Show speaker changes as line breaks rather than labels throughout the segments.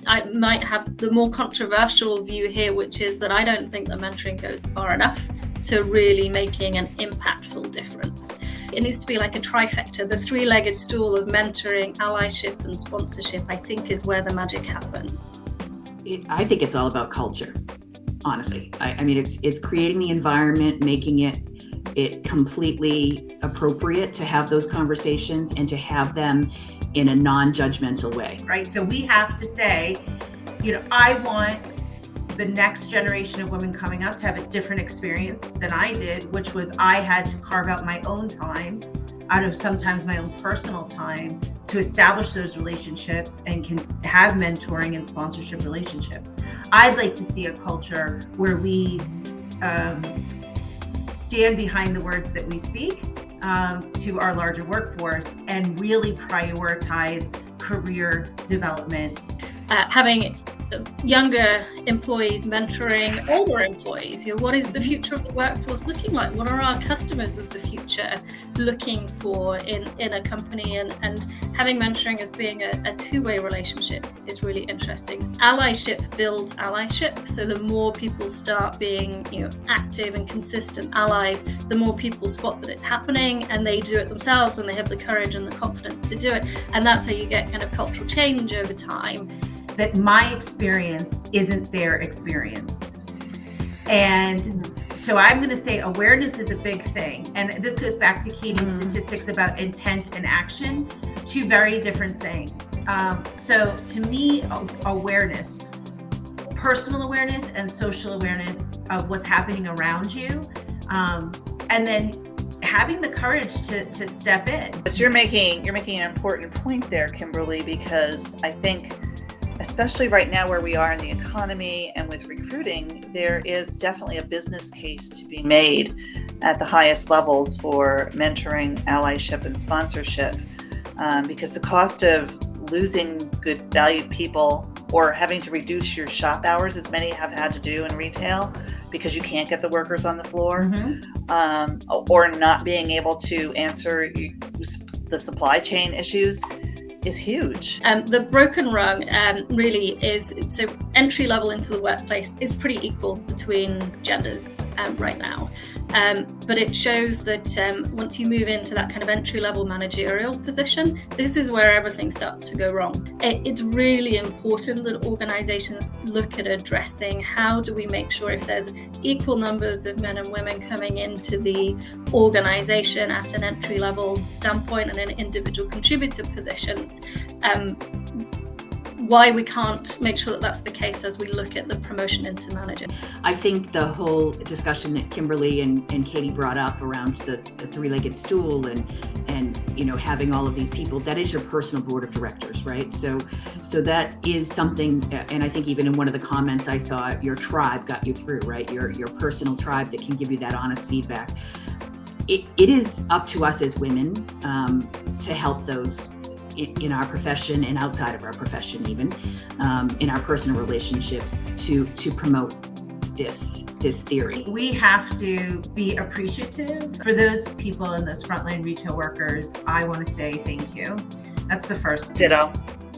I might have the more controversial view here, which is that I don't think that mentoring goes far enough to really making an impactful difference. It needs to be like a trifecta. The three-legged stool of mentoring, allyship, and sponsorship, I think, is where the magic happens.
I think it's all about culture, honestly. I mean, it's creating the environment, making it completely appropriate to have those conversations and to have them in a non-judgmental way.
Right. So we have to say, I want the next generation of women coming up to have a different experience than I did, which was I had to carve out my own time out of sometimes my own personal time to establish those relationships and can have mentoring and sponsorship relationships. I'd like to see a culture where we stand behind the words that we speak to our larger workforce and really prioritize career development.
Having younger employees mentoring older employees. What is the future of the workforce looking like? What are our customers of the future looking for in a company? And having mentoring as being a two-way relationship is really interesting. Allyship builds allyship. So the more people start being active and consistent allies, the more people spot that it's happening and they do it themselves and they have the courage and the confidence to do it. And that's how you get kind of cultural change over time.
That my experience isn't their experience. And so I'm going to say awareness is a big thing. And this goes back to Katie's statistics about intent and action, two very different things. So to me, awareness, personal awareness and social awareness of what's happening around you. And then having the courage to step in.
You're making an important point there, Kimberly, because I think especially right now where we are in the economy and with recruiting, there is definitely a business case to be made at the highest levels for mentoring, allyship, and sponsorship, because the cost of losing good valued people or having to reduce your shop hours, as many have had to do in retail because you can't get the workers on the floor, or not being able to answer the supply chain issues, is huge.
The broken rung really is, so entry level into the workplace is pretty equal between genders right now. But it shows that once you move into that kind of entry level managerial position, this is where everything starts to go wrong. It's really important that organizations look at addressing how do we make sure if there's equal numbers of men and women coming into the organization at an entry level standpoint and in individual contributor positions, why we can't make sure that that's the case as we look at the promotion into manager.
I think the whole discussion that Kimberly and Katie brought up around the three-legged stool and having all of these people, that is your personal board of directors, right? So that is something, and I think even in one of the comments I saw, your tribe got you through, right? Your personal tribe that can give you that honest feedback. It is up to us as women to help those in our profession and outside of our profession, even in our personal relationships, to promote this theory.
We have to be appreciative. For those people and those frontline retail workers, I want to say thank you. That's the first piece.
Ditto.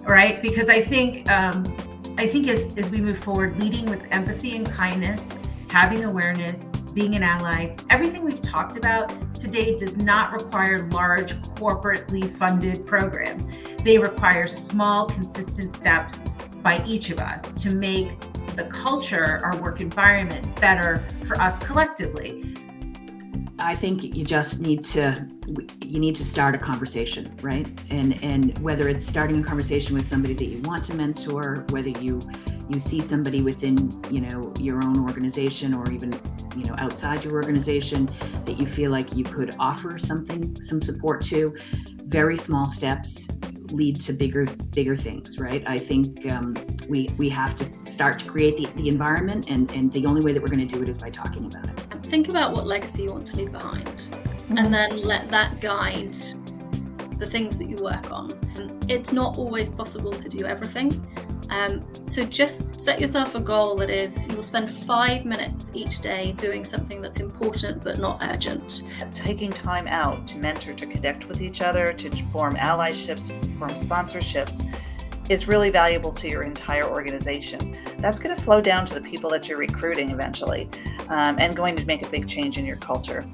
Right? Because I think as we move forward, leading with empathy and kindness, having awareness, being an ally, everything we've talked about today does not require large corporately funded programs. They require small, consistent steps by each of us to make the culture, our work environment, better for us collectively.
I think you just need to start a conversation, right? And whether it's starting a conversation with somebody that you want to mentor, whether you see somebody within, your own organization or even, outside your organization that you feel like you could offer some support to, very small steps lead to bigger things, right? I think we have to start to create the environment, and the only way that we're going to do it is by talking about it.
Think about what legacy you want to leave behind, and then let that guide the things that you work on. It's not always possible to do everything. So just set yourself a goal that is, you'll spend 5 minutes each day doing something that's important but not urgent.
Taking time out to mentor, to connect with each other, to form allyships, to form sponsorships is really valuable to your entire organization. That's going to flow down to the people that you're recruiting eventually, and going to make a big change in your culture.